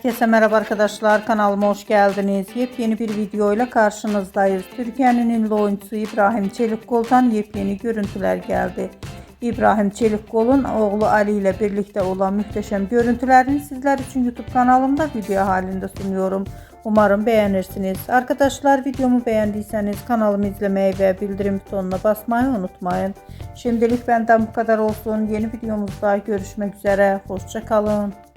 Herkese merhaba arkadaşlar, kanalıma hoş geldiniz. Yepyeni bir videoyla karşınızdayız. Türkiye'nin ünlü oyuncusu İbrahim Çelikkol'dan yepyeni görüntüler geldi. İbrahim Çelikkol'un oğlu Ali ile birlikte olan muhteşem görüntülerini sizler için YouTube kanalımda video halinde sunuyorum. Umarım beğenirsiniz. Arkadaşlar, videomu beğendiyseniz kanalımı izlemeyi ve bildirim butonuna basmayı unutmayın. Şimdilik benden bu kadar olsun. Yeni videomuzda görüşmek üzere. Hoşça kalın.